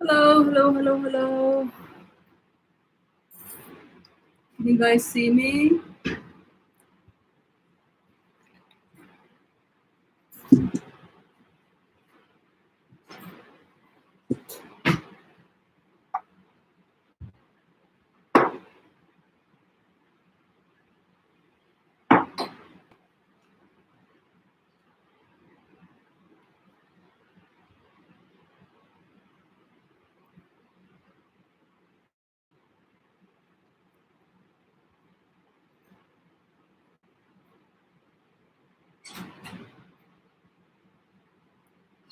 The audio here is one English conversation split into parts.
Hello, hello, hello, hello. Can you guys see me?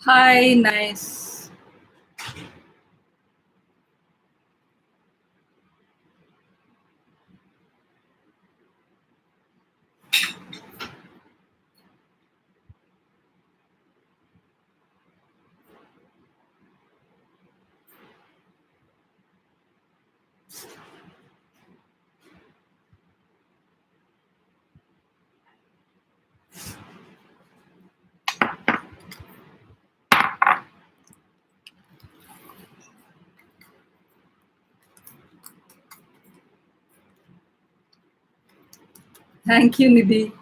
Hi, nice. Thank you, Nidhi.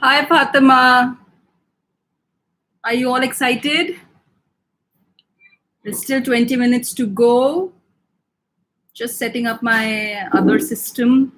Hi, Fatima. Are you all excited? There's still 20 minutes to go. Just setting up my other system.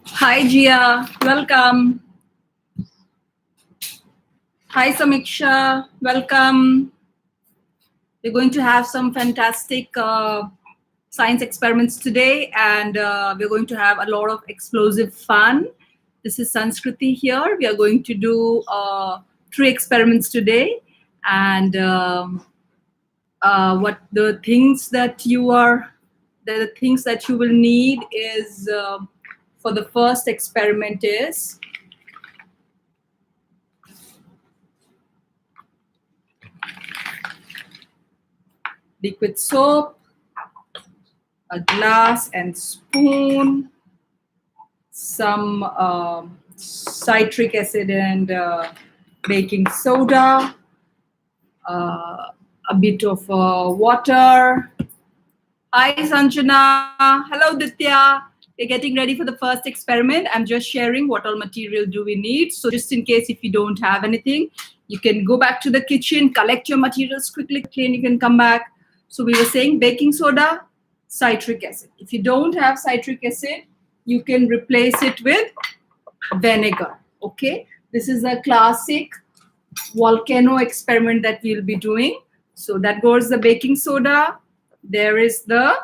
Hi, Gia. Welcome. Hi, Samiksha. Welcome. We're going to have some fantastic science experiments today, and we're going to have a lot of explosive fun. This is Sanskriti here. We are going to do 3 experiments today, and what the things that you will need is for the first experiment is liquid soap, a glass and spoon, some citric acid and baking soda, a bit of water. Hi, Sanjana. Hello, Ditya. We're getting ready for the first experiment. I'm just sharing what all material do we need. So just in case if you don't have anything, you can go back to the kitchen, collect your materials quickly, and you can come back. So we were saying baking soda, citric acid. If you don't have citric acid, you can replace it with vinegar. Okay, this is a classic volcano experiment that we'll be doing. So that goes the baking soda. There is the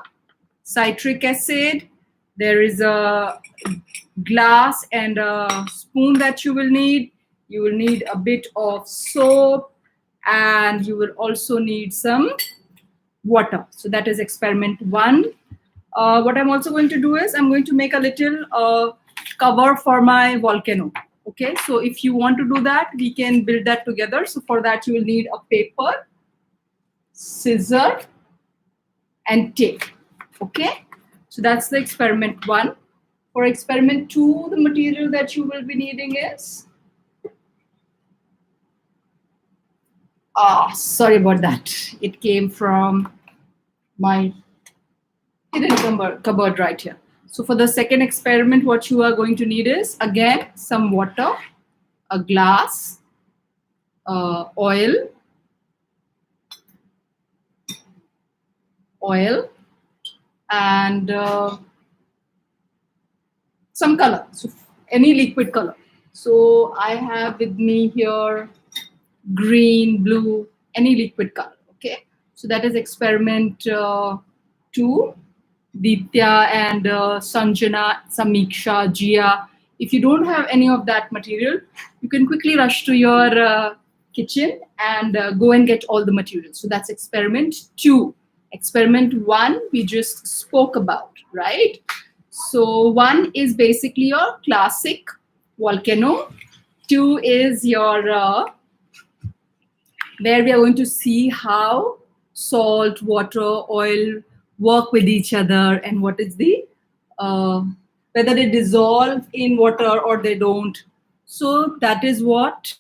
citric acid. There is a glass and a spoon that you will need. You will need a bit of soap, and you will also need some water. So that is experiment 1. What I'm also going to do is I'm going to make a little cover for my volcano. Okay, so if you want to do that, we can build that together. So for that, you will need a paper, scissor, and tape. Okay, so that's the experiment 1. For experiment 2, the material that you will be needing is sorry about that. It came from my hidden cupboard right here. So for the second experiment, what you are going to need is, again, some water, a glass, oil, and some color, so any liquid color. So I have with me here green, blue, any liquid color. Okay, so that is experiment 2. Ditya and Sanjana, Samiksha, Jia. If you don't have any of that material, you can quickly rush to your kitchen and go and get all the materials. So that's experiment 2. Experiment 1 we just spoke about, right? So 1 is basically your classic volcano. 2 is your where we are going to see how salt, water, oil work with each other, and what is the whether they dissolve in water or they don't. So that is what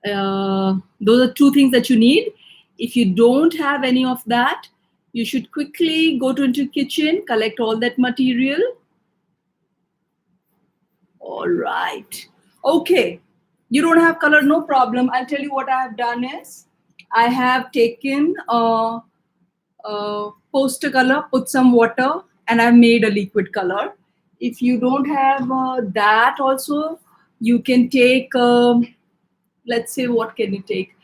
those are 2 things that you need. If you don't have any of that, you should quickly go to into kitchen, collect all that material. All right. Okay. You don't have color, no problem. I'll tell you what I have done is I have taken poster color, put some water, and I've made a liquid color. If you don't have that also, you can take, let's say, what can you take?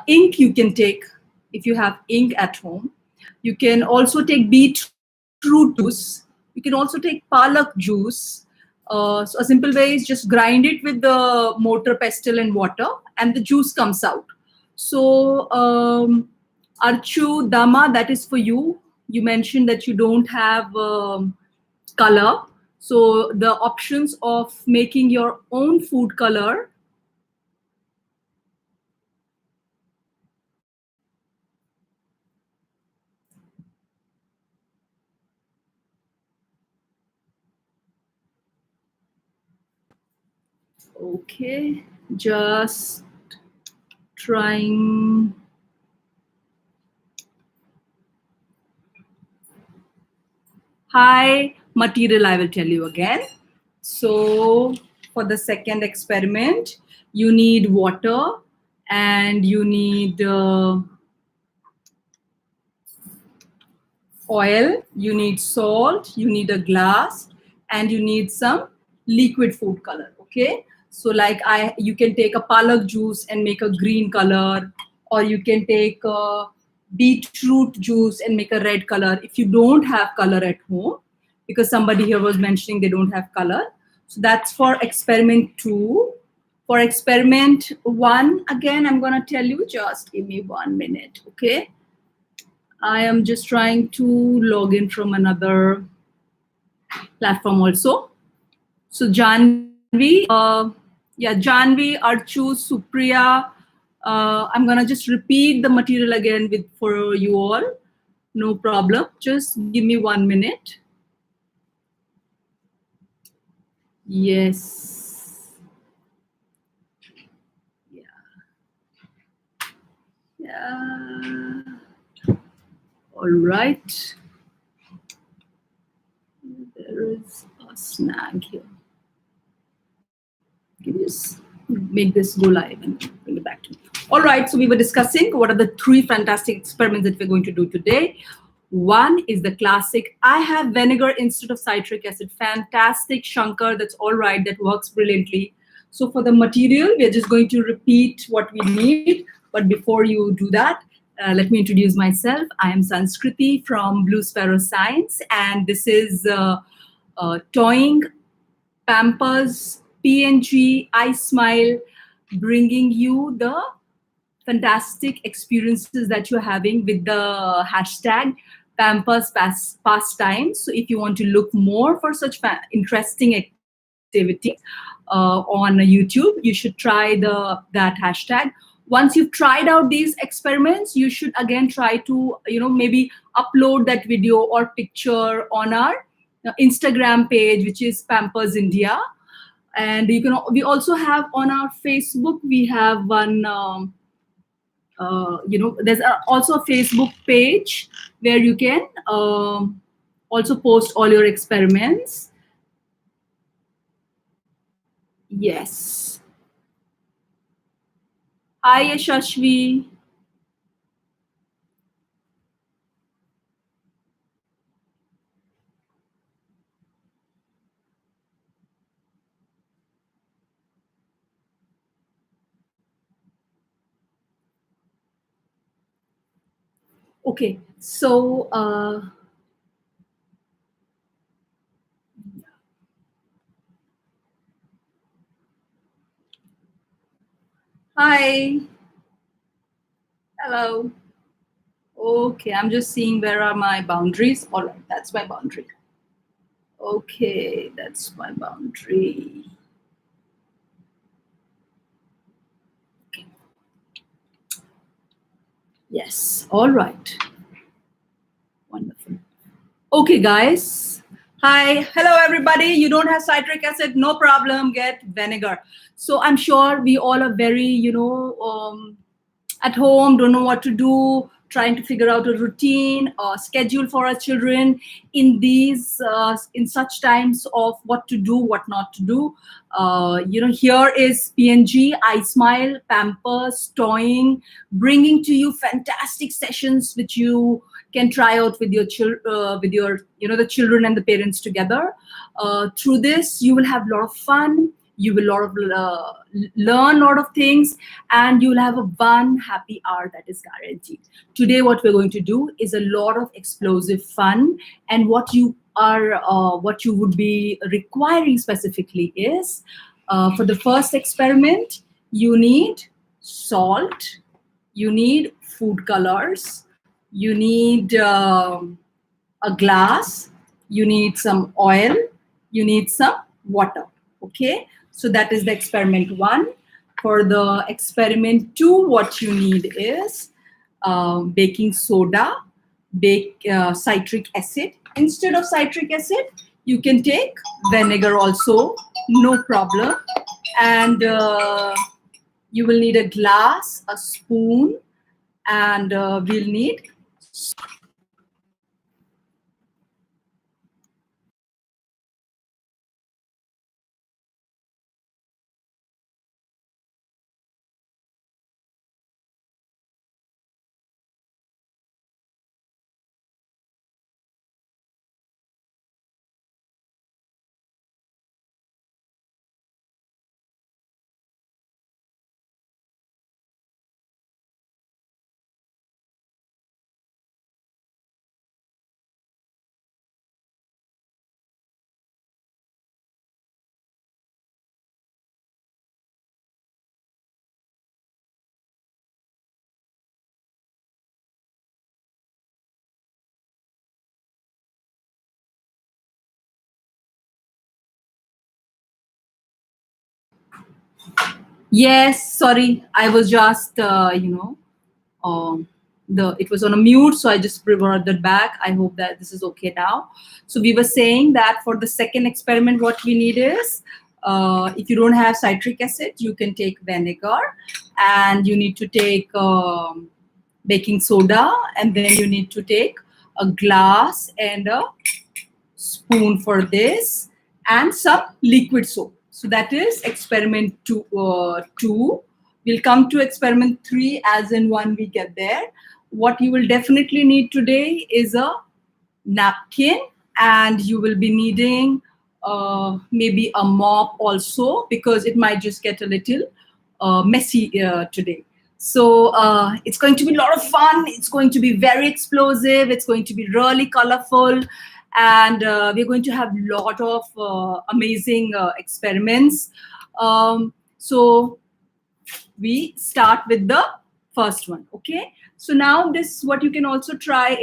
Ink you can take if you have ink at home. You can also take beetroot juice. You can also take palak juice. So a simple way is just grind it with the mortar, pestle, and water, and the juice comes out. So Archu, Dama, that is for you. You mentioned that you don't have color. So the options of making your own food color. Okay, just trying. Hi, material, I will tell you again. So for the second experiment, you need water, and you need oil, you need salt, you need a glass, and you need some liquid food color. Okay, so like you can take a palak juice and make a green color, or you can take a beetroot juice and make a red color if you don't have color at home, because somebody here was mentioning they don't have color. So that's for experiment 2. For experiment 1, again, I'm going to tell you, just give me 1 minute. Okay, I am just trying to log in from another platform also. So Janvi, Janvi, Archu, Supriya, I'm gonna just repeat the material again for you all. No problem. Just give me 1 minute. Yes. Yeah. All right. There is a snag here. Make this go live and bring it back to me. All right, so we were discussing what are the 3 fantastic experiments that we're going to do today. One is the classic, I have vinegar instead of citric acid. Fantastic, Shankar, that's all right, that works brilliantly. So for the material, we're just going to repeat what we need. But before you do that, let me introduce myself. I am Sanskriti from Blue Sparrow Science, and this is Toying Pampers, PNG, iSmile, bringing you the fantastic experiences that you're having with the hashtag Pampers Pastimes. So if you want to look more for such interesting activities on YouTube, you should try that hashtag. Once you've tried out these experiments, you should again try to maybe upload that video or picture on our Instagram page, which is Pampers India. And we also have on our Facebook, we have one there's also a Facebook page where you can also post all your experiments. Yes. Hi, Yashashvi. Okay, so hi, hello. Okay, I'm just seeing where are my boundaries. All right, that's my boundary. Okay, that's my boundary. Okay. Yes, all right. Wonderful. Okay, guys. Hi. Hello, everybody. You don't have citric acid? No problem. Get vinegar. So I'm sure we all are very, at home, don't know what to do, trying to figure out a routine or schedule for our children in such times of what to do, what not to do. Here is PNG, iSmile, Pampers, Toying, bringing to you fantastic sessions which you can try out with your the children and the parents together. Through this, you will have a lot of fun. You will learn a lot of things, and you'll have a one happy hour that is guaranteed. Today, what we're going to do is a lot of explosive fun, and what you would be requiring specifically is, for the first experiment, you need salt, you need food colors, you need a glass, you need some oil, you need some water. Okay, so that is the experiment 1. For the experiment 2, what you need is baking soda, citric acid. Instead of citric acid, you can take vinegar also, no problem. And you will need a glass, a spoon, and we'll need Yes, sorry, I was just um, the it was on a mute, so I just reverted back. I hope that this is okay now. So we were saying that for the second experiment, what we need is if you don't have citric acid, you can take vinegar, and you need to take baking soda, and then you need to take a glass and a spoon for this, and some liquid soap. So that is experiment two. We'll come to experiment three as in when we get there. What you will definitely need today is a napkin, and you will be needing maybe a mop also, because it might just get a little messy today. So it's going to be a lot of fun. It's going to be very explosive. It's going to be really colorful, and we're going to have a lot of amazing experiments. So we start with the first one. Okay, so now this, what you can also try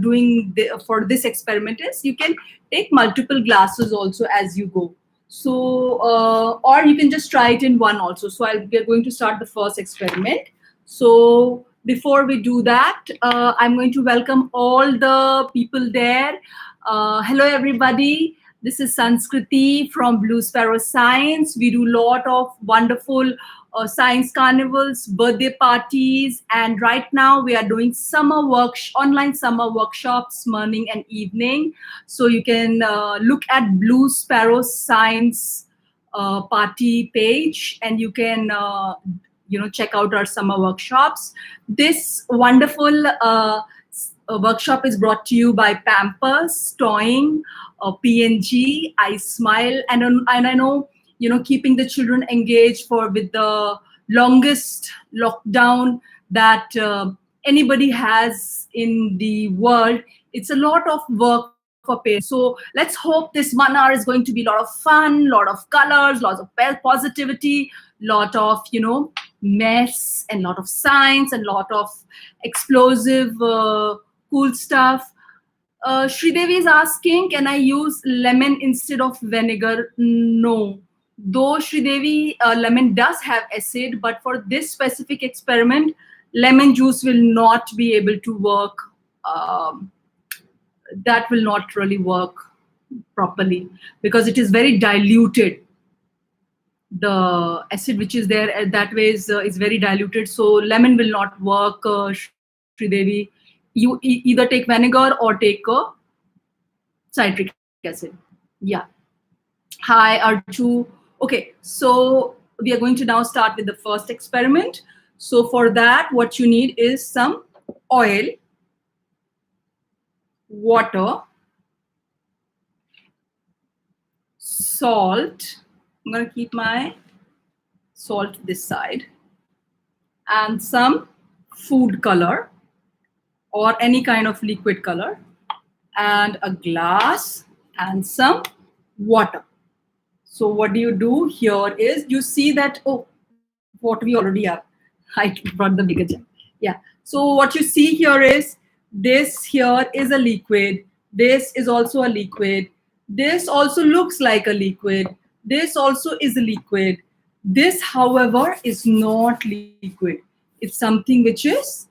doing for this experiment is you can take multiple glasses also as you go. So or you can just try it in one also. So we're going to start the first experiment. So before we do that, I'm going to welcome all the people there. Hello everybody, this is Sanskriti from Blue Sparrow Science. We do a lot of wonderful science carnivals, birthday parties, and right now we are doing online summer workshops, morning and evening. So you can look at Blue Sparrow Science party page, and you can check out our summer workshops. This wonderful workshop is brought to you by Pampers, Toying, PNG, iSmile, and I know, keeping the children engaged for with the longest lockdown that anybody has in the world. It's a lot of work for parents. So let's hope this 1 hour is going to be a lot of fun, lot of colors, lots of positivity, lot of mess, and lot of science, and lot of explosive cool stuff. Sridevi is asking, can I use lemon instead of vinegar? No. Though Sridevi, lemon does have acid, but for this specific experiment, lemon juice will not be able to work. That will not really work properly because it is very diluted. The acid which is there that way is very diluted. So lemon will not work, Sridevi. You either take vinegar or take citric acid. Yeah. Hi, Arju. Okay, so we are going to now start with the first experiment. So for that, what you need is some oil, water, salt. I'm going to keep my salt this side, and some food color or any kind of liquid color, and a glass, and some water. So what do you do here is you see that, oh, what we already have. I brought the bigger jug. Yeah. So what you see here is this here is a liquid. This is also a liquid. This also looks like a liquid. This also is a liquid. This, however, is not liquid. It's something which is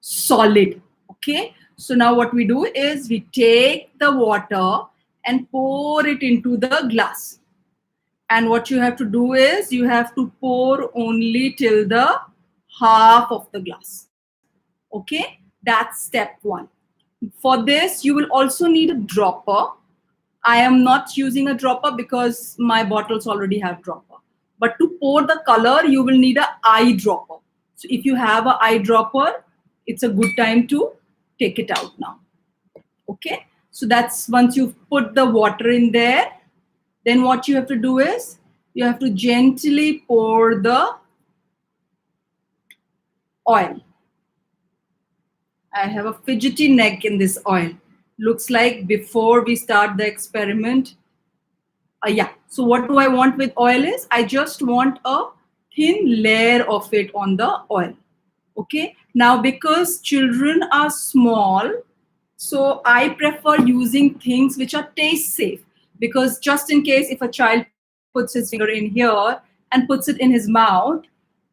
solid. Okay. So now what we do is we take the water and pour it into the glass. And what you have to do is you have to pour only till the half of the glass. Okay, that's step one. For this, you will also need a dropper. I am not using a dropper because my bottles already have dropper. But to pour the color, you will need an eyedropper. So if you have an eyedropper, it's a good time to take it out now. Okay, so that's once you've put the water in there, then what you have to do is you have to gently pour the oil. I have a fidgety neck in this oil. Looks like before we start the experiment. Yeah, so what do I want with oil is I just want a thin layer of it on the oil. Okay, now because children are small, so I prefer using things which are taste safe, because just in case if a child puts his finger in here, and puts it in his mouth,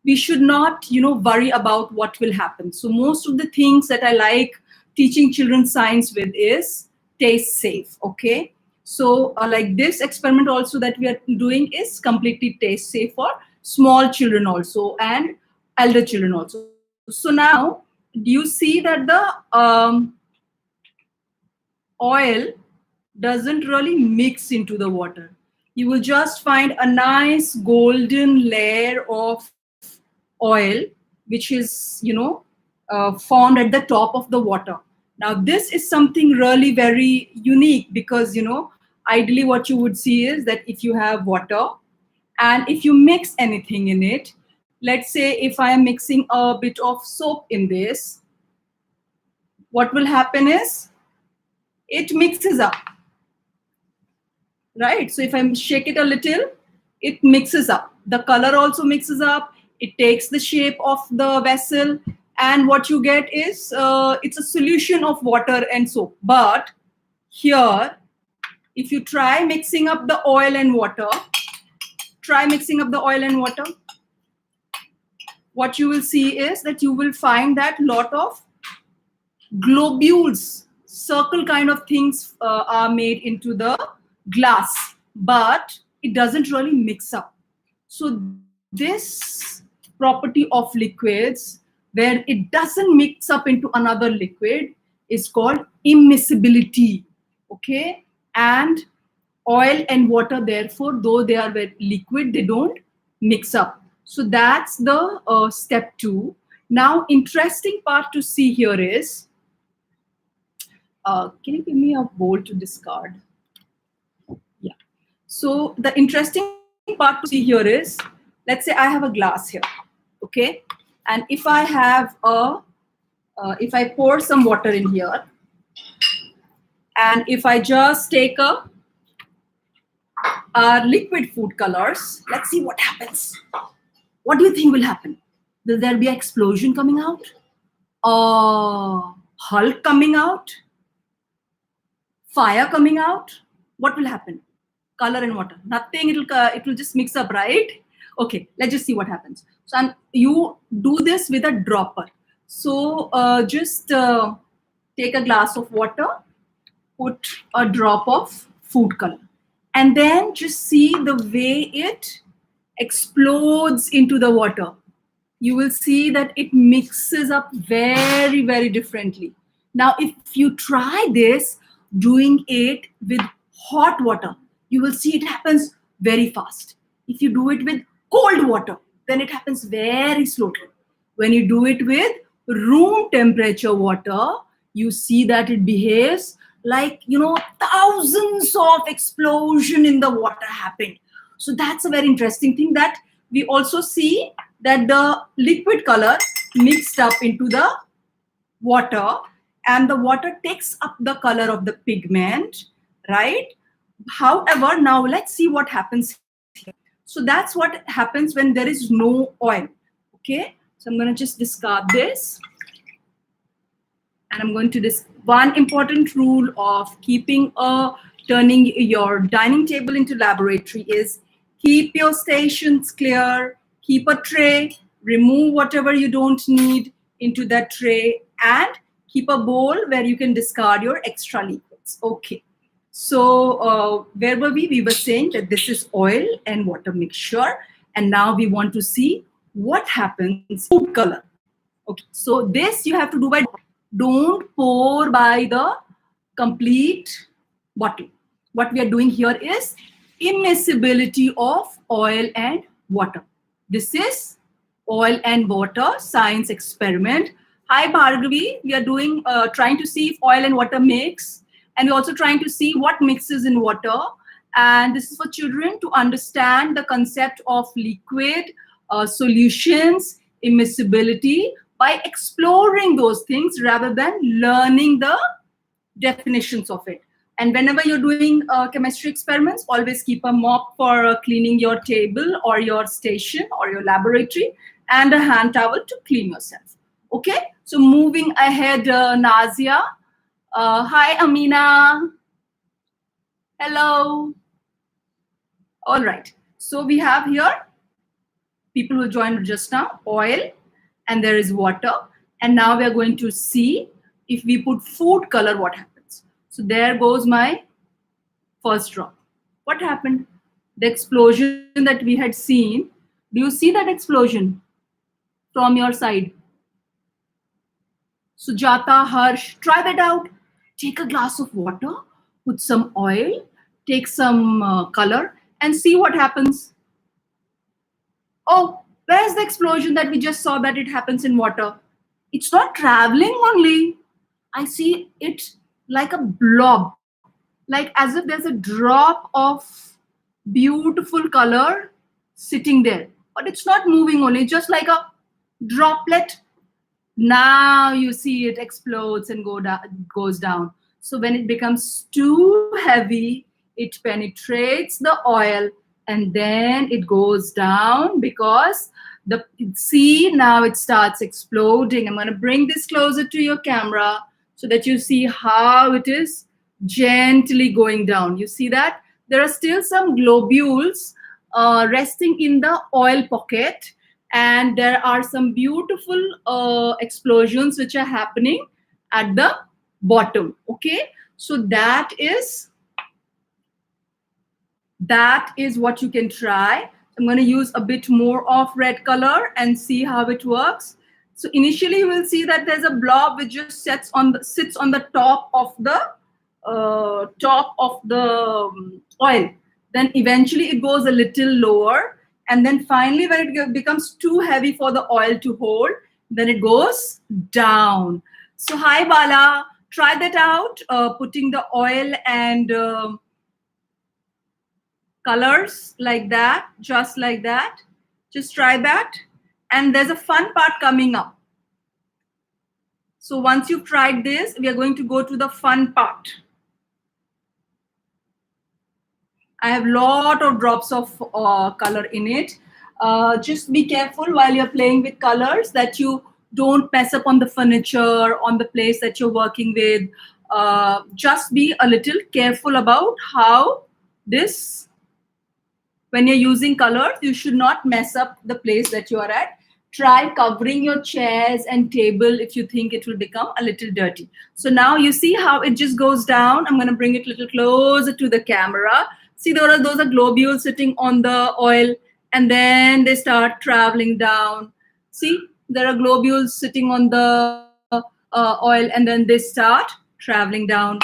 we should not, worry about what will happen. So most of the things that I like teaching children science with is taste safe. Okay. So like this experiment also that we are doing is completely taste safe for small children also and elder children also. So now, do you see that the oil doesn't really mix into the water? You will just find a nice golden layer of oil, which is, formed at the top of the water. Now, this is something really very unique because, ideally what you would see is that if you have water and if you mix anything in it, let's say if I am mixing a bit of soap in this, what will happen is it mixes up, right? So if I shake it a little, it mixes up. The color also mixes up. It takes the shape of the vessel, and what you get is it's a solution of water and soap. But here, if you try mixing up the oil and water, what you will see is that you will find that lot of globules, circle kind of things are made into the glass, but it doesn't really mix up. So this property of liquids, where it doesn't mix up into another liquid, is called immiscibility. Okay. And oil and water, therefore, though they are very liquid, they don't mix up. So that's the step 2. Now, interesting part to see here is, can you give me a bowl to discard? Yeah. So the interesting part to see here is, let's say I have a glass here, okay, and if I have if I pour some water in here, and if I just take a liquid food colors, let's see what happens. What do you think will happen? Will there be an explosion coming out? Hulk coming out? Fire coming out? What will happen? Color and water, nothing. It will just mix up, right? Okay, let's just see what happens. So you do this with a dropper. So just take a glass of water, put a drop of food color, and then just see the way it explodes into the water. You will see that it mixes up very, very differently. Now, if you try this, doing it with hot water, you will see it happens very fast. If you do it with cold water, then it happens very slowly. When you do it with room temperature water, you see that it behaves like, thousands of explosion in the water happened. So that's a very interesting thing, that we also see that the liquid color mixed up into the water, and the water takes up the color of the pigment, right? However, now let's see what happens here. So that's what happens when there is no oil. Okay, so I'm going to just discard this, and I'm going to one important rule of turning your dining table into laboratory is keep your stations clear, keep a tray, remove whatever you don't need into that tray, and keep a bowl where you can discard your extra liquids. Okay. So where were we? We were saying that this is oil and water mixture. And now we want to see what happens food color. Okay. So this you have to do by, don't pour by the complete bottle. What we are doing here is immiscibility of oil and water. This is oil and water science experiment. Hi Bhargavi, we are doing trying to see if oil and water mix, and we're also trying to see what mixes in water. And this is for children to understand the concept of liquid solutions, immiscibility, by exploring those things rather than learning the definitions of it. And whenever you're doing chemistry experiments, always keep a mop for cleaning your table or your station or your laboratory, and a hand towel to clean yourself. Okay, so moving ahead, Nazia. Hi, Amina. Hello. All right. So we have here people who joined just now, oil, and there is water. And now we are going to see if we put food color, what happens. So there goes my first drop. What happened? The explosion that we had seen, do you see that explosion from your side? Sujata, Harsh, try that out. Take a glass of water, put some oil, take some color, and see what happens. Oh, where's the explosion that we just saw that it happens in water? It's not traveling only. I see it like a blob, like as if there's a drop of beautiful color sitting there. But it's not moving only, just like a droplet. Now you see it explodes and goes down. So when it becomes too heavy, it penetrates the oil and then it goes down because the see, now it starts exploding. I'm going to bring this closer to your camera so that you see how it is gently going down. You see that there are still some globules resting in the oil pocket, and there are some beautiful explosions which are happening at the bottom. Okay, so that is what you can try. I'm going to use a bit more of red color and see how it works. So initially you will see that there's a blob which just sits on the top of the oil. Then eventually it goes a little lower, and then finally when it becomes too heavy for the oil to hold, then it goes down. So hi Bala, try that out, putting the oil and colors like that, just like that. Just try that. And there's a fun part coming up. So once you've tried this, we are going to go to the fun part. I have a lot of drops of color in it. Just be careful while you're playing with colors that you don't mess up on the furniture, on the place that you're working with. Just be a little careful about how this, when you're using colors, you should not mess up the place that you are at. Try covering your chairs and table if you think it will become a little dirty. So now you see how it just goes down. I'm going to bring it a little closer to the camera. See, those are globules sitting on the oil, and then they start traveling down. See, there are globules sitting on the oil, and then they start traveling down.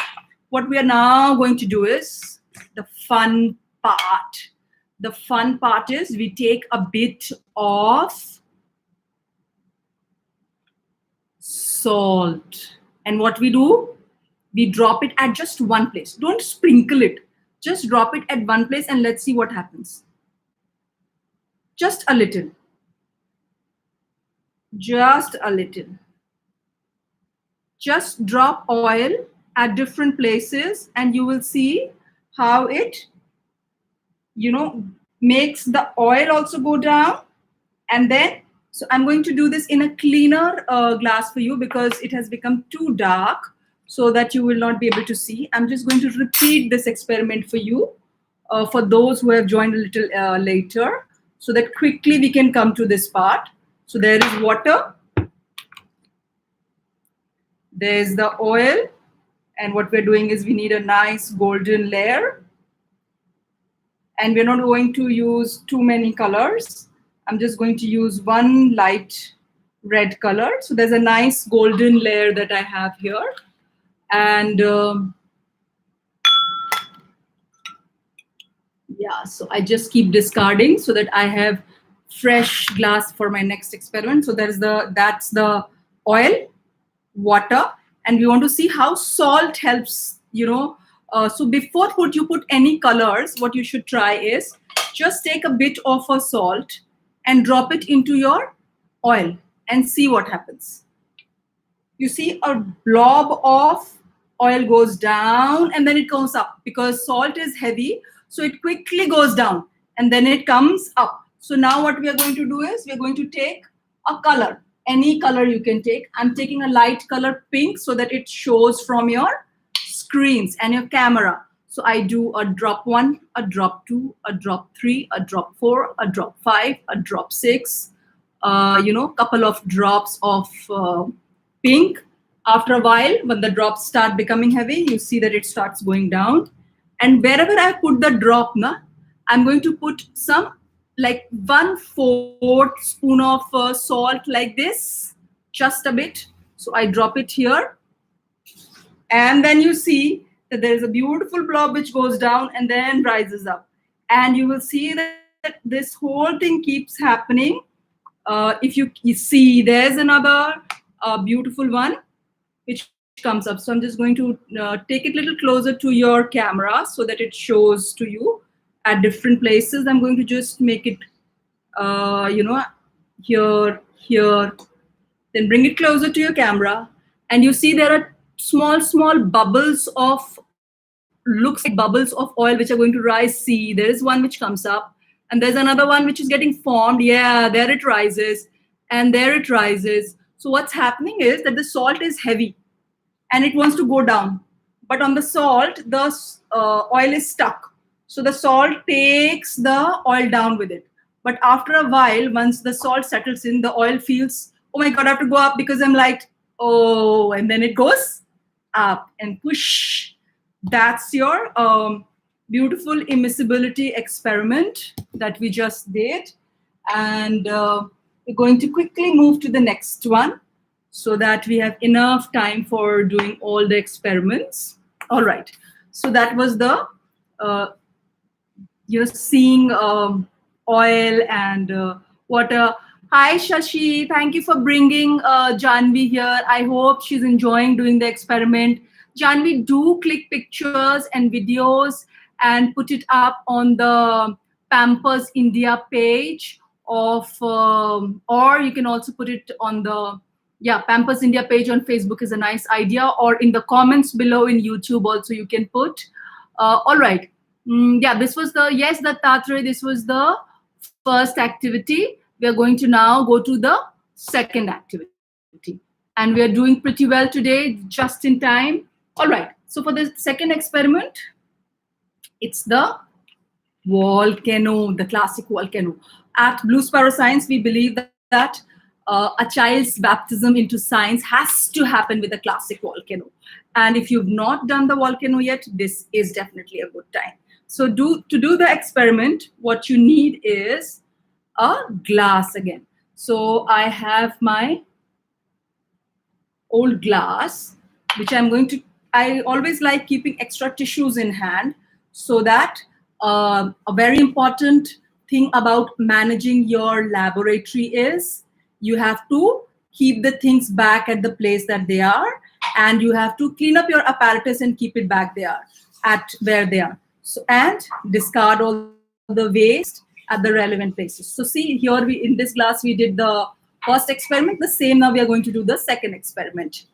What we are now going to do is the fun part. The fun part is we take a bit of salt. And what we do, we drop it at just one place. Don't sprinkle it. Just drop it at one place and let's see what happens. Just a little. Just a little. Just drop oil at different places and you will see how it, makes the oil also go down. And then, so I'm going to do this in a cleaner glass for you because it has become too dark so that you will not be able to see. I'm just going to repeat this experiment for you, for those who have joined a little later, so that quickly we can come to this part. So there is water, there's the oil, and what we're doing is we need a nice golden layer. And we're not going to use too many colors. I'm just going to use one light red color. So there's a nice golden layer that I have here. And yeah, so I just keep discarding so that I have fresh glass for my next experiment. So that's the oil, water, and we want to see how salt helps, so before you put any colors, what you should try is just take a bit of a salt and drop it into your oil and see what happens. You see a blob of oil goes down and then it goes up because salt is heavy. So it quickly goes down and then it comes up. So now what we are going to do is we're going to take a color, any color you can take. I'm taking a light color pink so that it shows from your screens and your camera. So I do a drop 1, a drop 2, a drop 3, a drop 4, a drop 5, a drop 6, couple of drops of pink. After a while, when the drops start becoming heavy, you see that it starts going down. And wherever I put the drop, I'm going to put some like 1/4 spoon of salt like this, just a bit. So I drop it here. And then you see that there is a beautiful blob which goes down and then rises up. And you will see that this whole thing keeps happening. If you see, there's another beautiful one which comes up. So I'm just going to take it a little closer to your camera so that it shows to you at different places. I'm going to just make it, here, here, then bring it closer to your camera. And you see there are small bubbles of, looks like bubbles of oil which are going to rise. See, there is one which comes up, and there's another one which is getting formed. Yeah, there it rises, and there it rises. So what's happening is that the salt is heavy and it wants to go down, but on the salt the oil is stuck. So the salt takes the oil down with it. But after a while, once the salt settles in, the oil feels, oh my god, I have to go up because I'm light. Oh, and then it goes up and push. That's your beautiful immiscibility experiment that we just did. And we're going to quickly move to the next one so that we have enough time for doing all the experiments. All right. So that was the, you're seeing oil and water. Hi, Shashi. Thank you for bringing Janvi here. I hope she's enjoying doing the experiment. Janvi, do click pictures and videos and put it up on the Pampers India page of, or you can also put it on the, Pampers India page on Facebook is a nice idea, or in the comments below in YouTube also you can put. All right. This was the, yes, Dattatreya, this was the first activity. We are going to now go to the second activity. And we are doing pretty well today, just in time. All right. So for the second experiment, it's the volcano, the classic volcano. At Blue Sparrow Science, we believe that a child's baptism into science has to happen with a classic volcano. And if you've not done the volcano yet, this is definitely a good time. So to do the experiment, what you need is a glass again. So I have my old glass, which I'm going to, I always like keeping extra tissues in hand, so that a very important thing about managing your laboratory is you have to keep the things back at the place that they are, and you have to clean up your apparatus and keep it back there at where they are. So, and discard all the waste at the relevant places. So see, here we, in this glass, we did the first experiment. The same now we are going to do the second experiment.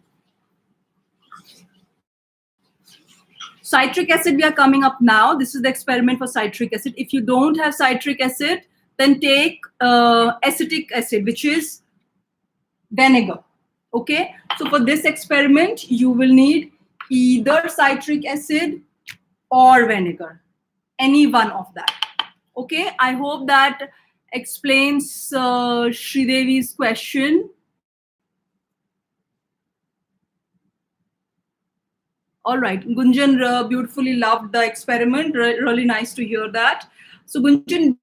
Citric acid, we are coming up now. This is the experiment for citric acid. If you don't have citric acid, then take acetic acid, which is vinegar. Okay, so for this experiment, you will need either citric acid or vinegar, any one of that. Okay, I hope that explains Sridevi's question. All right, Gunjan beautifully loved the experiment. Really nice to hear that. So Gunjan,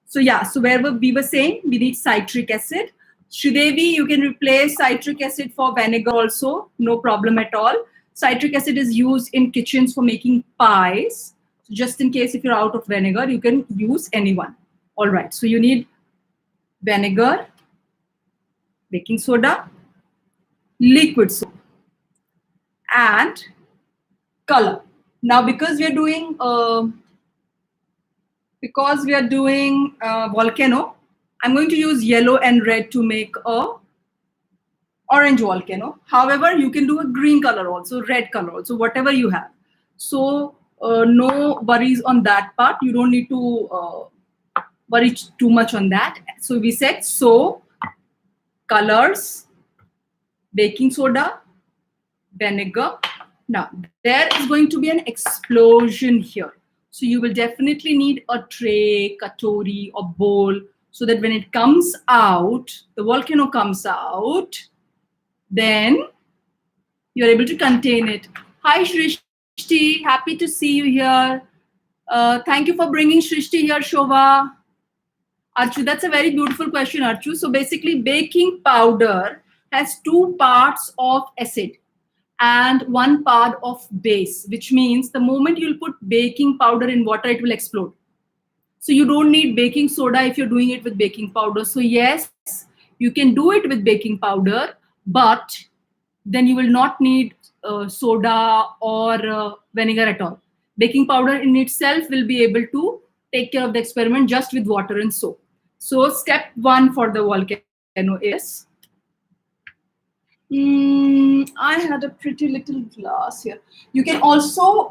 so yeah, so where we were saying we need citric acid. Sridevi, you can replace citric acid for vinegar also, no problem at all. Citric acid is used in kitchens for making pies. So just in case if you're out of vinegar, you can use any one. All right, so you need vinegar, baking soda, liquid soap, and color. Now, because we are doing volcano, I'm going to use yellow and red to make a orange volcano. However, you can do a green color also, red color also, whatever you have. So no worries on that part. You don't need to worry too much on that. So we said soap, colors, baking soda, vinegar, Now, there is going to be an explosion here. So you will definitely need a tray, katori, or bowl, so that when it comes out, the volcano comes out, then you're able to contain it. Hi, Shrishti. Happy to see you here. Thank you for bringing Shrishti here, Shova. Archu, that's a very beautiful question, Archu. So basically, baking powder has two parts of acid and one part of base, which means the moment you'll put baking powder in water, it will explode. So you don't need baking soda if you're doing it with baking powder. So yes, you can do it with baking powder, but then you will not need soda or vinegar at all. Baking powder in itself will be able to take care of the experiment just with water and soap. So step one for the volcano is, I had a pretty little glass here. You can also,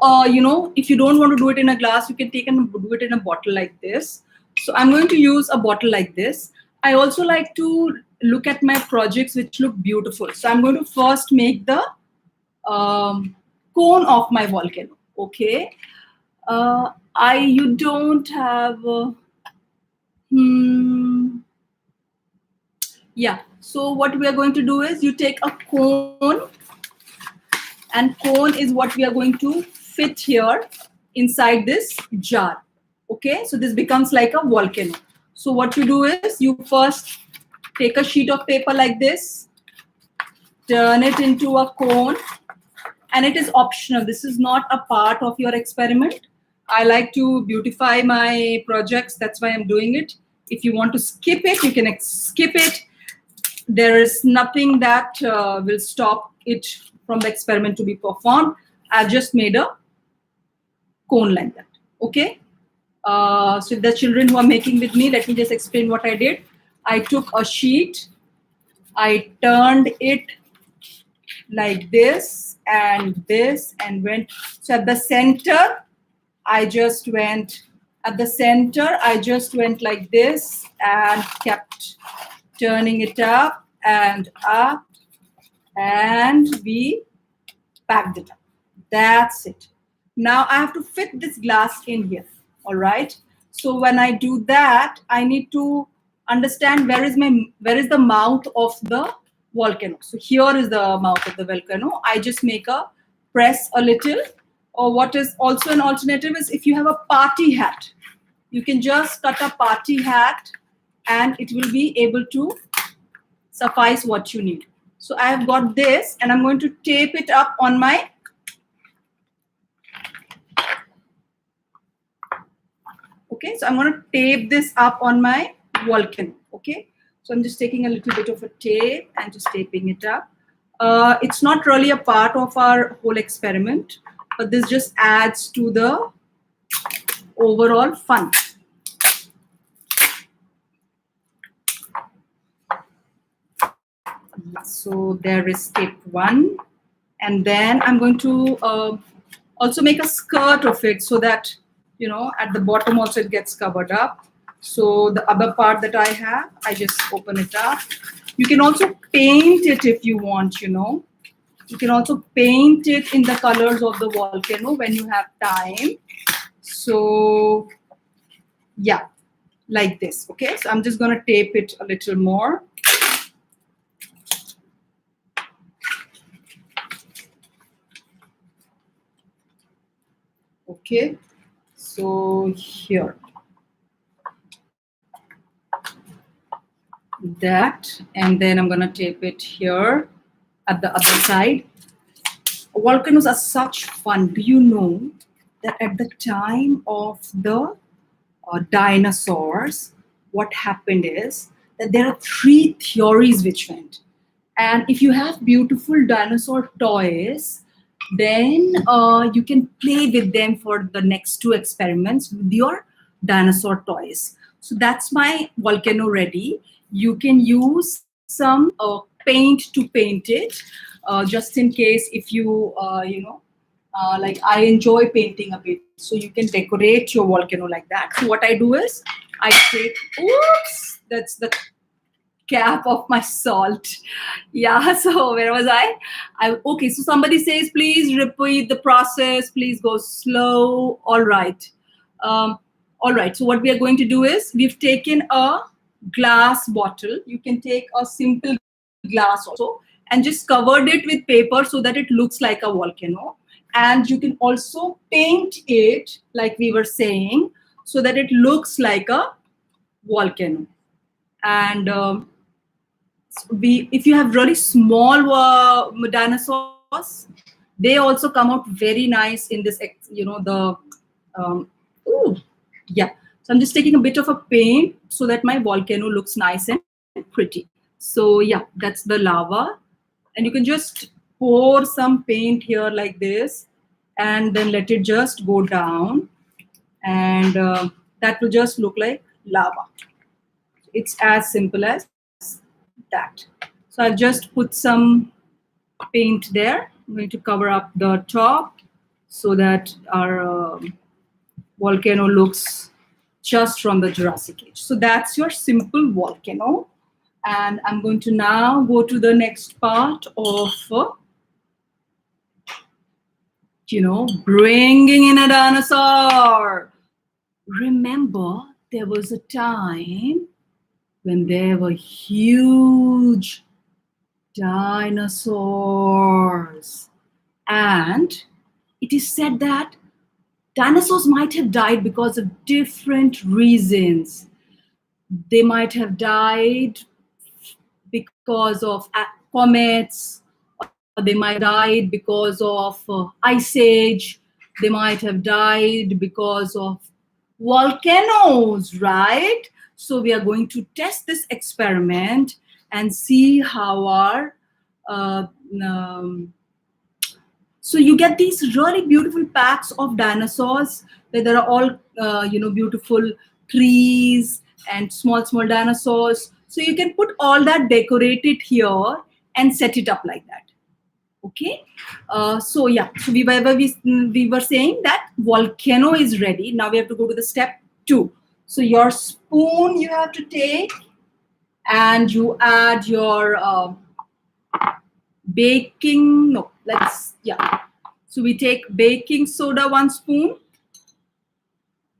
if you don't want to do it in a glass, you can take and do it in a bottle like this. So I'm going to use a bottle like this. I also like to look at my projects which look beautiful. So I'm going to first make the cone of my volcano. Okay. You don't have. Yeah. So what we are going to do is you take a cone, and cone is what we are going to fit here inside this jar. Okay. So this becomes like a volcano. So what you do is you first take a sheet of paper like this, turn it into a cone, and it is optional. This is not a part of your experiment. I like to beautify my projects. That's why I'm doing it. If you want to skip it, you can skip it. There is nothing that will stop it from the experiment to be performed. I've just made a cone like that. Okay. So the children who are making with me, let me just explain what I did. I took a sheet, I turned it like this and went. So at the center, I just went like this and kept turning it up, and we packed it up. That's it. Now I have to fit this glass in here. All right. So when I do that, I need to understand where is the mouth of the volcano. So here is the mouth of the volcano. I just make a press a little. Or what is also an alternative is if you have a party hat, you can just cut a party hat and it will be able to suffice what you need. So I have got this, and I'm going to tape it up on my okay. So I'm going to tape this up on my volcano. Okay. So I'm just taking a little bit of a tape and just taping it up. It's not really a part of our whole experiment, but this just adds to the overall fun. So there is step one, and then I'm going to also make a skirt of it so that at the bottom also it gets covered up. So the other part that I have, I just open it up. You can also paint it if you want. You can also paint it in the colors of the volcano when you have time. So yeah, like this. Okay, so I'm just going to tape it a little more. Okay, so here, that, and then I'm gonna tape it here at the other side. Volcanoes are such fun. Do you know that at the time of the dinosaurs, what happened is that there are 3 theories which went. And if you have beautiful dinosaur toys, then you can play with them for the next 2 experiments with your dinosaur toys. So that's my volcano ready. You can use some paint to paint it, just in case if you, like I enjoy painting a bit. So you can decorate your volcano like that. So what I do is I take, oops, that's the cap of my salt. Yeah, so where was I? Okay, so somebody says, please repeat the process, please go slow. All right. Um, all right, so what we are going to do is, we've taken a glass bottle. You can take a simple glass also, and just covered it with paper so that it looks like a volcano. And you can also paint it, like we were saying, so that it looks like a volcano. And if you have really small dinosaurs, they also come out very nice in this, the ooh, yeah. So I'm just taking a bit of a paint so that my volcano looks nice and pretty. So yeah, that's the lava. And you can just pour some paint here like this, and then let it just go down, and that will just look like lava. It's as simple as that. So I've just put some paint there. I'm going to cover up the top so that our volcano looks just from the Jurassic Age. So that's your simple volcano. And I'm going to now go to the next part of, bringing in a dinosaur. Remember, there was a time when there were huge dinosaurs. And it is said that dinosaurs might have died because of different reasons. They might have died because of comets, or they might have died because of ice age. They might have died because of volcanoes, right? So we are going to test this experiment and see how our so you get these really beautiful packs of dinosaurs where there are all beautiful trees and small dinosaurs. So you can put all that, decorate it here, and set it up like that. Okay. So yeah, so we were saying that volcano is ready. Now we have to go to the step 2. So your spoon you have to take, and you add your baking. No, let's yeah. So we take baking soda 1 spoon.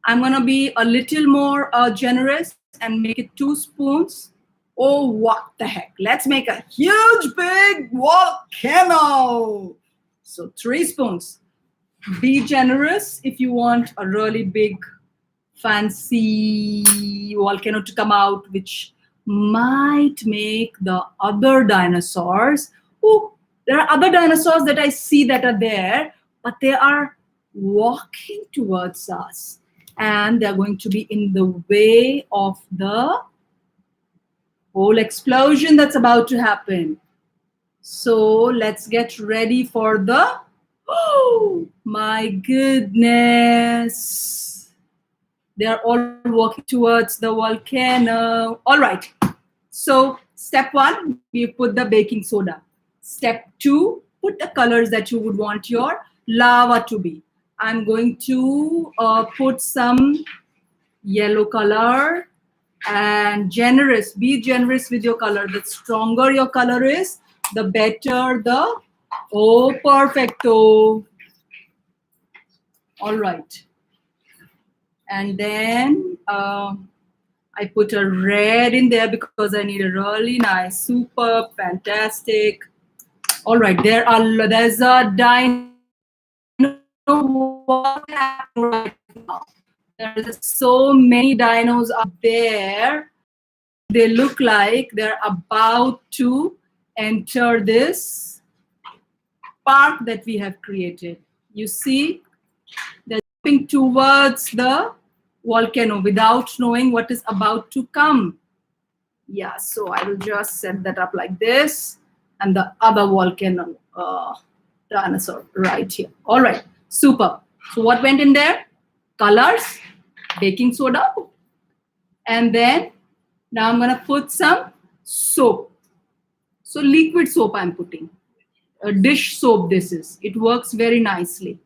I'm gonna be a little more generous and make it 2 spoons. Oh, what the heck? Let's make a huge, big volcano. So 3 spoons. Be generous if you want a really big, fancy volcano to come out, which might make the other dinosaurs. Oh, there are other dinosaurs that I see that are there, but they are walking towards us. And they're going to be in the way of the whole explosion that's about to happen. So let's get ready for the, oh my goodness. They're all walking towards the volcano. All right. So step 1, we put the baking soda. Step 2, put the colors that you would want your lava to be. I'm going to put some yellow color, and generous. Be generous with your color. The stronger your color is, the better the, oh, perfecto. All right. And then I put a red in there because I need a really nice, super, fantastic. All right, there's a dino happening right now. There's so many dinos up there. They look like they're about to enter this park that we have created. You see, they're jumping towards the volcano without knowing what is about to come. Yeah, so I will just set that up like this, and the other volcano dinosaur right here. All right, super. So what went in there? Colors, baking soda, and then now I'm gonna put some soap. So liquid soap I'm putting. A dish soap this is. It works very nicely.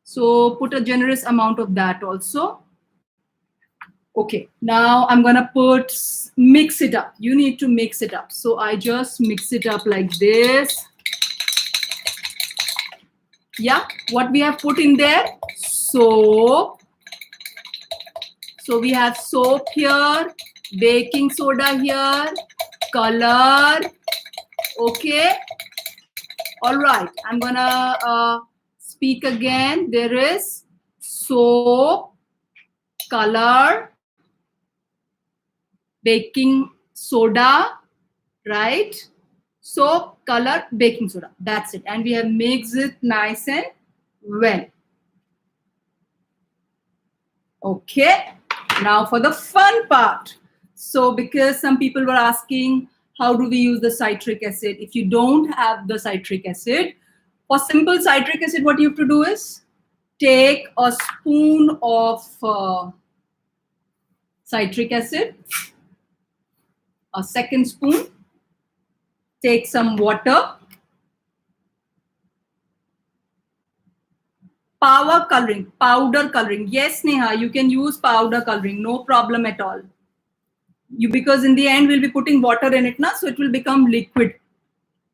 So put a generous amount of that also. Okay, now I'm gonna mix it up. You need to mix it up. So I just mix it up like this. Yeah, what we have put in there? Soap. So we have soap here, baking soda here, color. Okay, all right. I'm gonna speak again. There is soap, color, baking soda, right? Soap, color, baking soda. That's it. And we have mixed it nice and well. Okay. Now for the fun part. So because some people were asking, how do we use the citric acid? If you don't have the citric acid, for simple citric acid, what you have to do is take a spoon of citric acid, a second spoon, take some water, powder coloring. Yes, Neha, you can use powder coloring, no problem at all. Because in the end we'll be putting water in it now, so it will become liquid,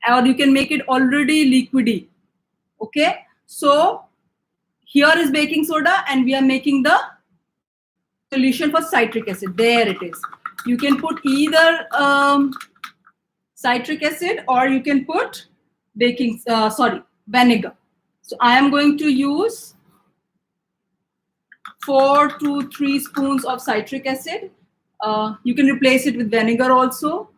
or you can make it already liquidy. Okay, so here is baking soda and we are making the solution for citric acid. There it is. You can put either citric acid or you can put vinegar. So I am going to use 4 to 3 spoons of citric acid. You can replace it with vinegar also.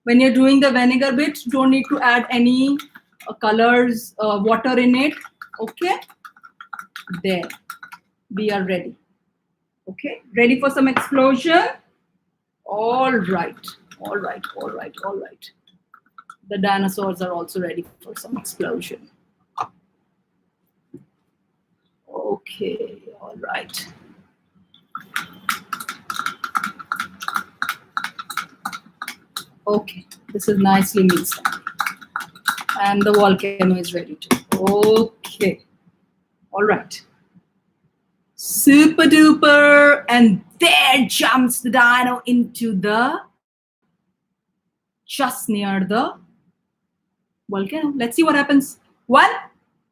When you're doing the vinegar bit, don't need to add any colors, water in it. Okay, there, we are ready. Okay, ready for some explosion? All right, all right, all right, all right. The dinosaurs are also ready for some explosion. Okay, all right. Okay, this is nicely mixed. And the volcano is ready too. Okay, all right. Super duper. And there jumps the dino into just near the volcano. Let's see what happens. 1,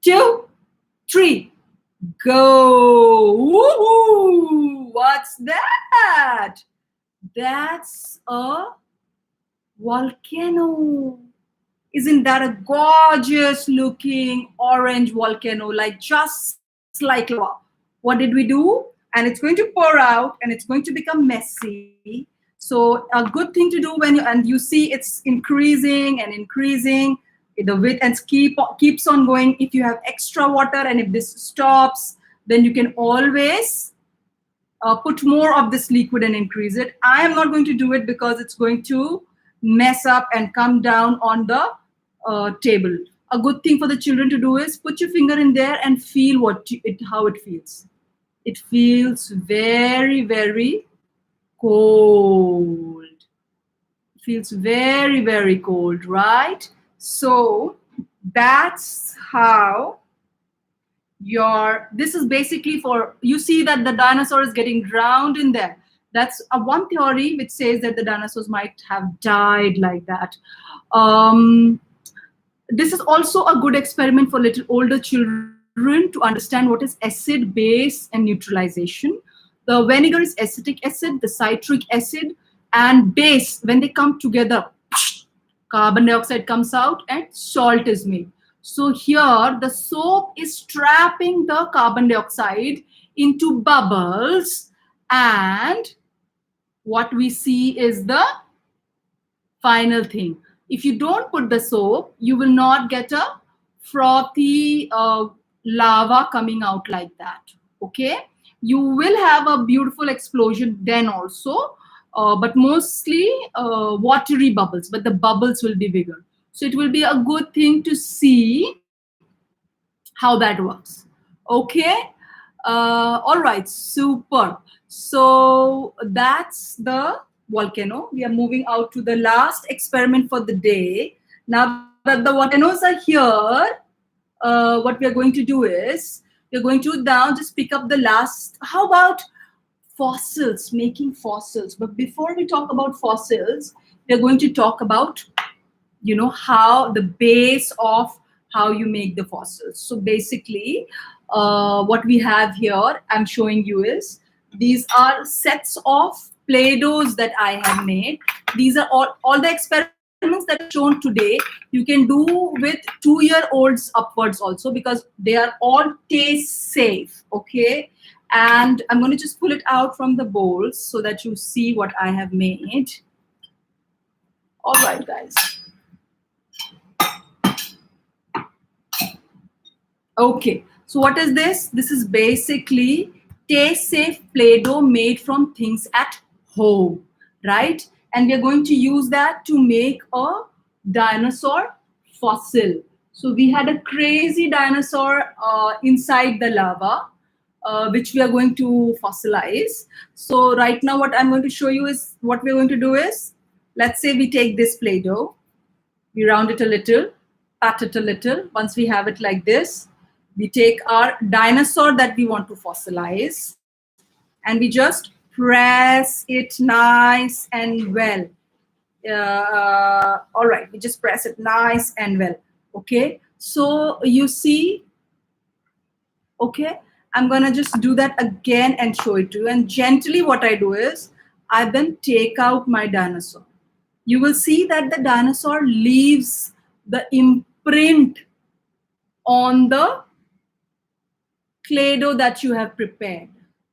2, 3. Go. Woohoo! What's that? That's a volcano. Isn't that a gorgeous looking orange volcano, like just like lava? What did we do? And it's going to pour out and it's going to become messy. So a good thing to do when you see it's increasing and increasing, the width and keeps on going. If you have extra water and if this stops, then you can always put more of this liquid and increase it. I am not going to do it because it's going to mess up and come down on the table. A good thing for the children to do is put your finger in there and feel how it feels. It feels very, very cold. It feels very, very cold, right? So that's how this is basically for, you see that the dinosaur is getting drowned in there. That's one theory which says that the dinosaurs might have died like that. This is also a good experiment for little older children to understand what is acid, base, and neutralization. The vinegar is acetic acid, the citric acid, and base. When they come together, carbon dioxide comes out and salt is made. So here the soap is trapping the carbon dioxide into bubbles, and what we see is the final thing. If you don't put the soap, you will not get a frothy lava coming out like that. Okay, you will have a beautiful explosion then also, but mostly watery bubbles, but the bubbles will be bigger. So it will be a good thing to see how that works. Okay, all right, super. So that's the volcano. We are moving out to the last experiment for the day. Now that the volcanoes are here, what we are going to do is we're going to now just pick up the last. How about fossils, making fossils. But before we talk about fossils, we're going to talk about, how the base of how you make the fossils. So basically, what we have here, I'm showing you is, these are sets of Play-Dohs that I have made. These are all the experiments that are shown today. You can do with 2-year-olds upwards also, because they are all taste safe. Okay. And I'm going to just pull it out from the bowls so that you see what I have made. All right, guys. Okay, so what is this? This is basically taste safe Play-Doh made from things at home, right? And we are going to use that to make a dinosaur fossil. So we had a crazy dinosaur inside the lava, which we are going to fossilize. So right now what I'm going to show you is, what we're going to do is, let's say we take this Play-Doh, we round it a little, pat it a little. Once we have it like this, we take our dinosaur that we want to fossilize, and we just press it nice and well. All right, we just press it nice and well. Okay, so you see, okay, I'm gonna just do that again and show it to you. And gently what I do is, I then take out my dinosaur. You will see that the dinosaur leaves the imprint on the Play-Doh that you have prepared.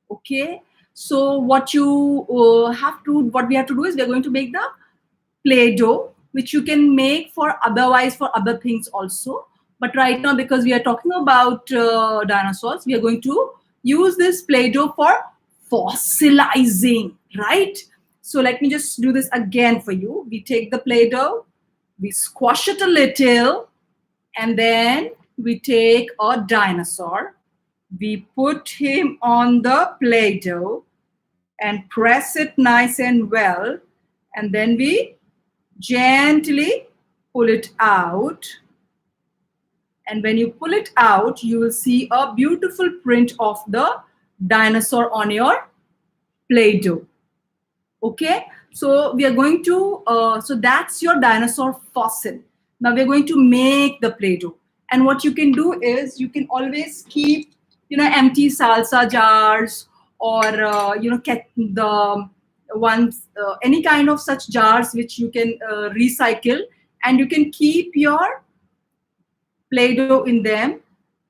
Okay, so what we have to do is, we're going to make the Play-Doh, which you can make for other things also. But right now, because we are talking about dinosaurs, we are going to use this Play-Doh for fossilizing, right? So let me just do this again for you. We take the Play-Doh, we squash it a little, and then we take a dinosaur. We put him on the Play-Doh and press it nice and well. And then we gently pull it out. And when you pull it out, you will see a beautiful print of the dinosaur on your Play-Doh. Okay, so we are going to, so that's your dinosaur fossil. Now we're going to make the Play-Doh. And what you can do is, you can always keep, empty salsa jars, or, the ones, any kind of such jars which you can recycle, and you can keep your Play-Doh in them,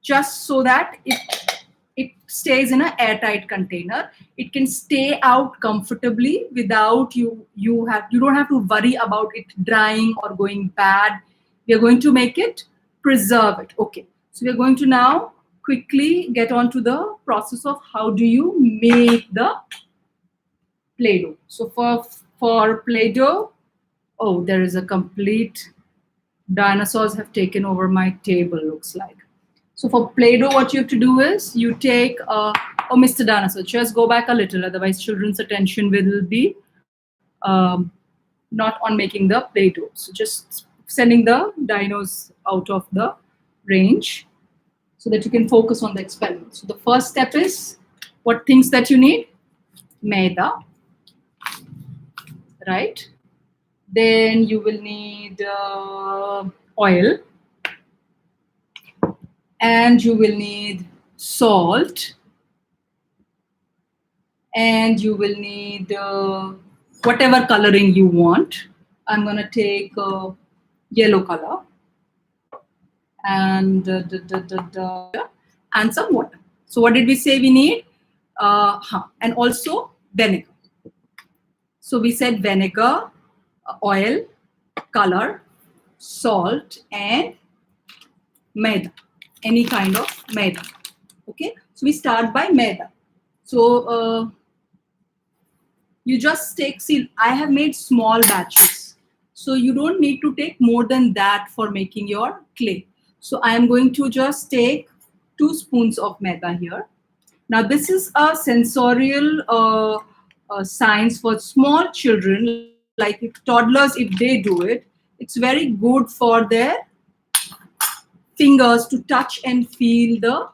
just so that it stays in an airtight container. It can stay out comfortably without you don't have to worry about it drying or going bad. We are going to make it, preserve it. Okay, so we are going to now quickly get on to the process of how do you make the Play-Doh. So for Play-Doh, oh, there is a complete, dinosaurs have taken over my table, looks like. So for Play-Doh, what you have to do is, you take, oh, Mr. Dinosaur, just go back a little, otherwise children's attention will be not on making the Play-Doh. So just sending the dinos out of the range so that you can focus on the experiment. So the first step is, what things that you need? Maida, right? Then you will need oil, and you will need salt, and you will need whatever coloring you want. I'm going to take yellow color, and and some water. So what did we say we need? And also vinegar. So we said vinegar, oil, color, salt, and maida, any kind of maida. Okay, so we start by maida. So you just take, see, I have made small batches, so you don't need to take more than that for making your clay. So I am going to just take 2 spoons of maida here. Now this is a sensorial science for small children, like if toddlers, if they do it, it's very good for their fingers to touch and feel the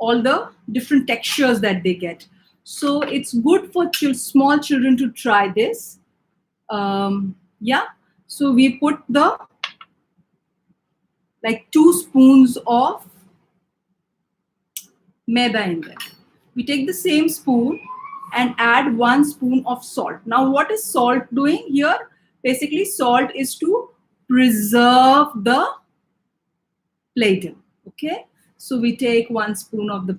all the different textures that they get. So it's good for small children to try this. Yeah. So we put the like 2 spoons of maida in there. We take the same spoon and add 1 spoon of salt. Now, what is salt doing here? Basically, salt is to preserve the plating. Okay, so we take 1 spoon of the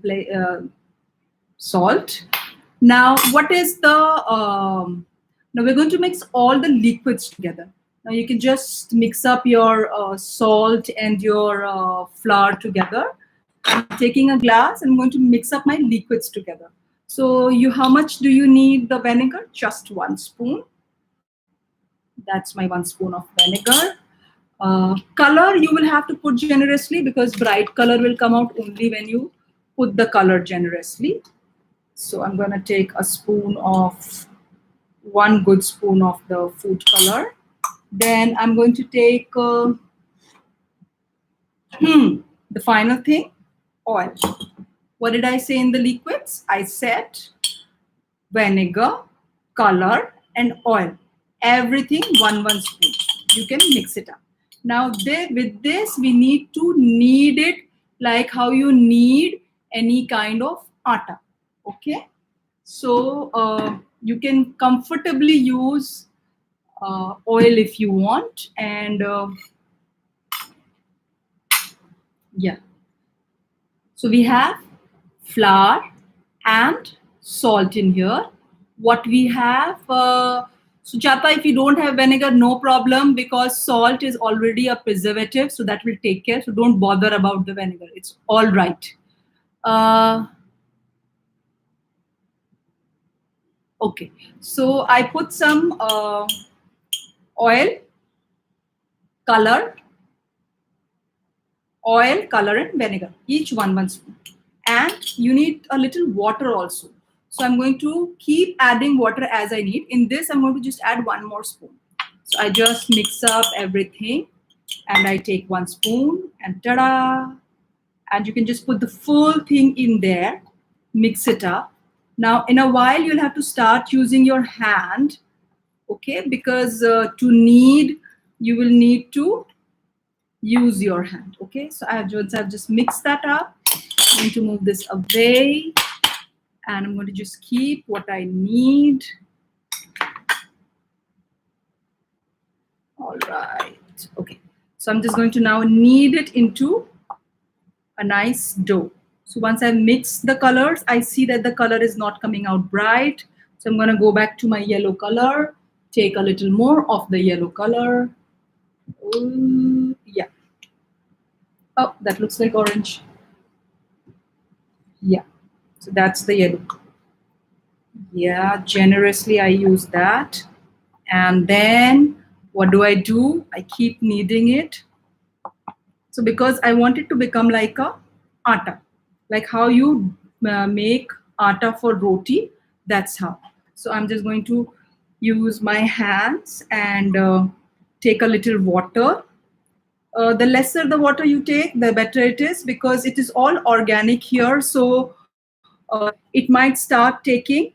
salt. Now, what is the now we're going to mix all the liquids together. Now you can just mix up your salt and your flour together. I'm taking a glass and I'm going to mix up my liquids together. So how much do you need the vinegar? Just 1 spoon. That's my 1 spoon of vinegar. Color you will have to put generously because bright color will come out only when you put the color generously. So I'm going to take one good spoon of the food color. Then I'm going to take the final thing, oil. What did I say in the liquids? I said vinegar, color, and oil. Everything one spoon. You can mix it up. Now with this, we need to knead it like how you knead any kind of atta. Okay. So you can comfortably use oil if you want. And yeah. So we have flour and salt in here. What we have, Sujata, if you don't have vinegar, no problem because salt is already a preservative, so that will take care. So don't bother about the vinegar. It's all right. Okay, so I put some oil, color, and vinegar, each 1 spoon. And you need a little water also. So I'm going to keep adding water as I need. In this, I'm going to just add 1 more spoon. So I just mix up everything and I take 1 spoon and ta-da! And you can just put the full thing in there, mix it up. Now, in a while, you'll have to start using your hand, okay? Because to knead, you will need to use your hand, okay? So I've just mixed that up. I'm going to move this away and I'm going to just keep what I need. All right, okay. So I'm just going to now knead it into a nice dough. So once I mix the colors, I see that the color is not coming out bright. So I'm going to go back to my yellow color, take a little more of the yellow color. Yeah. Oh, that looks like orange. Yeah. So that's the yellow. Yeah, generously I use that. And then what do? I keep kneading it. So because I want it to become like a atta, like how you make atta for roti, that's how. So I'm just going to use my hands and take a little water. The lesser the water you take, the better it is because it is all organic here. So it might start taking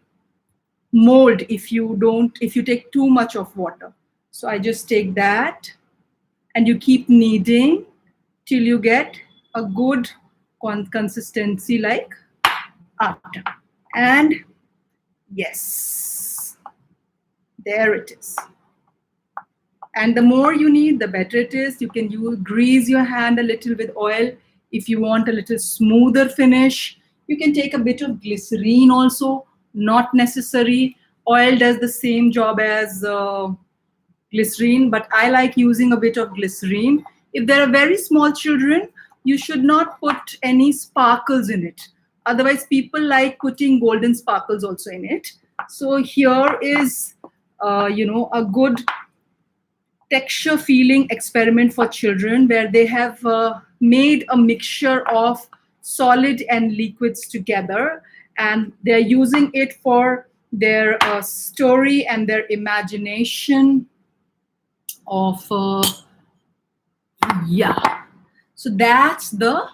mold if you take too much of water. So I just take that and you keep kneading till you get a good consistency like atta. And yes, there it is. And the more you knead, the better it is. You can grease your hand a little with oil. If you want a little smoother finish, you can take a bit of glycerine also. Not necessary. Oil does the same job as glycerine, but I like using a bit of glycerine. If there are very small children, you should not put any sparkles in it. Otherwise, people like putting golden sparkles also in it. So here is, a good texture feeling experiment for children where they have made a mixture of solid and liquids together, and they're using it for their story and their imagination of yeah. So that's the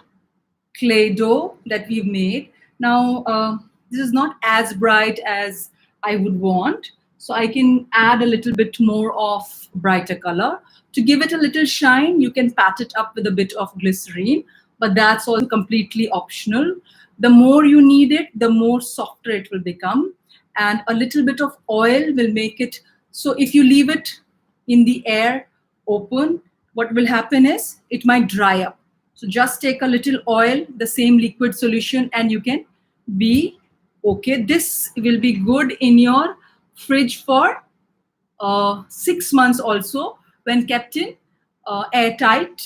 clay dough that we've made. Now, this is not as bright as I would want, so I can add a little bit more of brighter color. To give it a little shine, you can pat it up with a bit of glycerine, but that's also completely optional. The more you need it, the more softer it will become. And a little bit of oil will make it, so if you leave it in the air open, what will happen is it might dry up. So just take a little oil, the same liquid solution, and you can be okay. This will be good in your fridge for 6 months also, when kept in airtight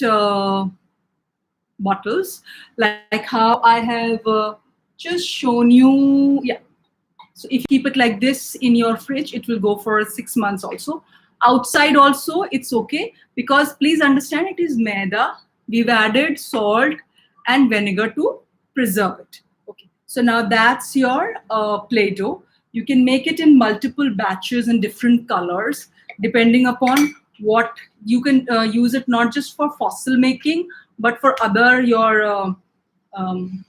bottles, like how I have just shown you. Yeah. So if you keep it like this in your fridge, it will go for 6 months also. Outside also, it's okay, because please understand, it is maida. We've added salt and vinegar to preserve it. Okay. So now that's your Play-Doh. You can make it in multiple batches in different colors, depending upon what you can use it, not just for fossil making, but for other um,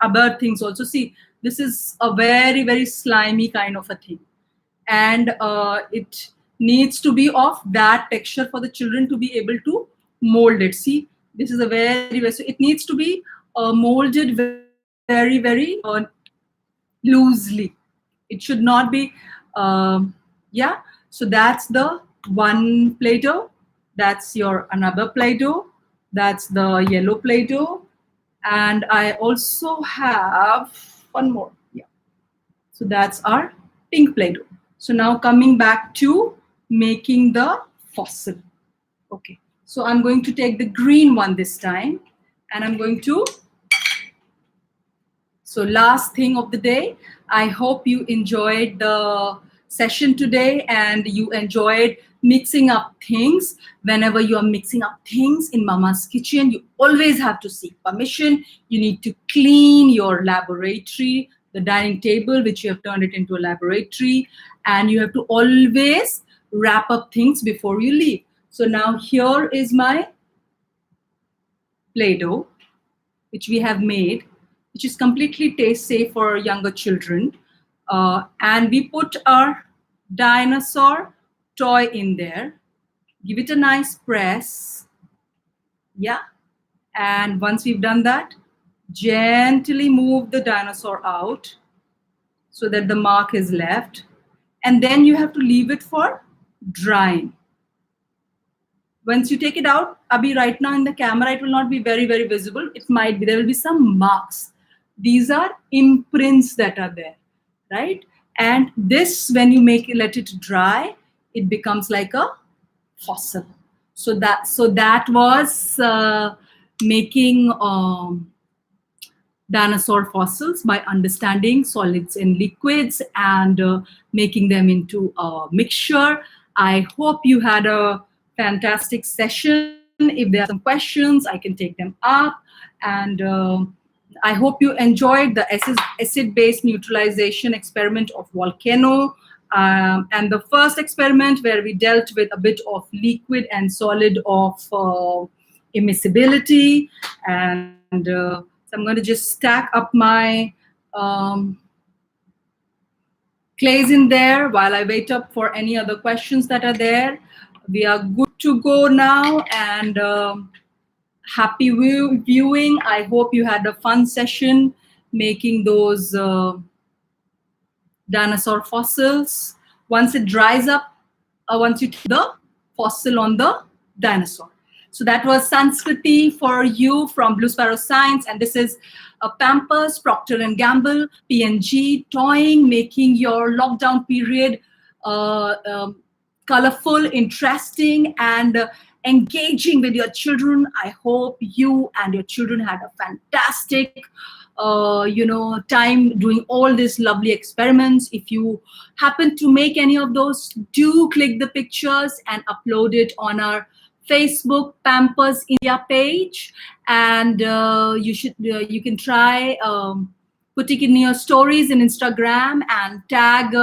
other things also. See, this is a very, very slimy kind of a thing, and it needs to be of that texture for the children to be able to mold it. See, this is a very, very, so it needs to be molded very, very loosely. It should not be yeah. So that's the one Play-Doh. That's your another Play-Doh. That's the yellow Play-Doh. And I also have one more. Yeah. So that's our pink Play-Doh. So now coming back to making the fossil. Okay. So I'm going to take the green one this time, and I'm going to. So last thing of the day, I hope you enjoyed the session today and you enjoyed mixing up things. Whenever you are mixing up things in Mama's kitchen, you always have to seek permission. You need to clean your laboratory, the dining table, which you have turned it into a laboratory, and you have to always wrap up things before you leave. So now here is my Play-Doh, which we have made, which is completely taste safe for younger children. And we put our dinosaur toy in there. Give it a nice press. Yeah. And once we've done that, gently move the dinosaur out so that the mark is left. And then you have to leave it for drying. Once you take it out, Abhi, right now in the camera, it will not be very, very visible. It might be, there will be some marks. These are imprints that are there, right? And this, when you let it dry, it becomes like a fossil. So that was making dinosaur fossils by understanding solids and liquids and making them into a mixture. I hope you had a fantastic session. If there are some questions, I can take them up. And I hope you enjoyed the acid-base neutralization experiment of volcano, and the first experiment where we dealt with a bit of liquid and solid of immiscibility. And so I'm going to just stack up my clays in there while I wait up for any other questions that are there. We are good to go now, and happy viewing. I hope you had a fun session making those dinosaur fossils. Once it dries up, once you take the fossil on the dinosaur. So that was Sanskriti for you from Blue Sparrow Science, and this is Pampers, Procter & Gamble, P&G, toying, making your lockdown period colorful, interesting, and engaging with your children. I hope you and your children had a fantastic time doing all these lovely experiments. If you happen to make any of those, do click the pictures and upload it on our Facebook Pampers India page, and you can try putting in your stories in Instagram and tag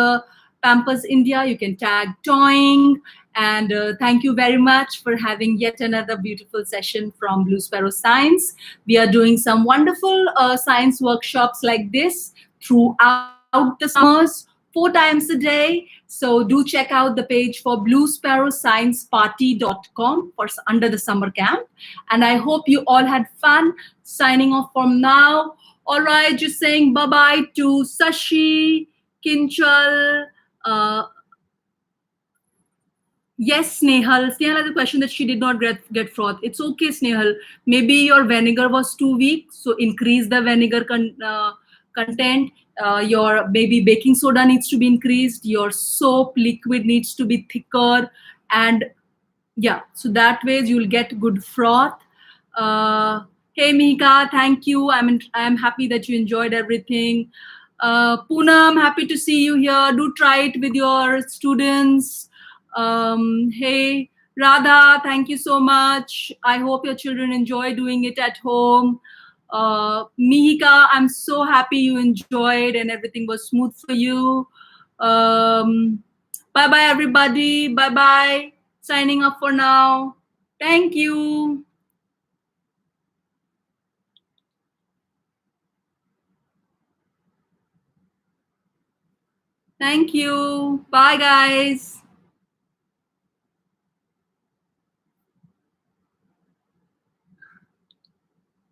Pampers India. You can tag toying And thank you very much for having yet another beautiful session from Blue Sparrow Science. We are doing some wonderful science workshops like this throughout the summers, 4 times a day. So do check out the page for bluesparrowscienceparty.com for under the summer camp. And I hope you all had fun. Signing off from now. All right, just saying bye-bye to Sashi, Kinchal, yes, Snehal. Snehal has a question that she did not get froth. It's okay, Snehal. Maybe your vinegar was too weak, so increase the vinegar content. Your maybe baking soda needs to be increased. Your soap liquid needs to be thicker, and yeah, so that way you'll get good froth. Hey Mihika, thank you. I'm happy that you enjoyed everything. Poonam, happy to see you here. Do try it with your students. Hey Radha, thank you so much. I hope your children enjoy doing it at home. Mihika, I'm so happy you enjoyed and everything was smooth for you. Bye bye everybody. Bye bye. Signing up for now. Thank you. Thank you. Bye, guys.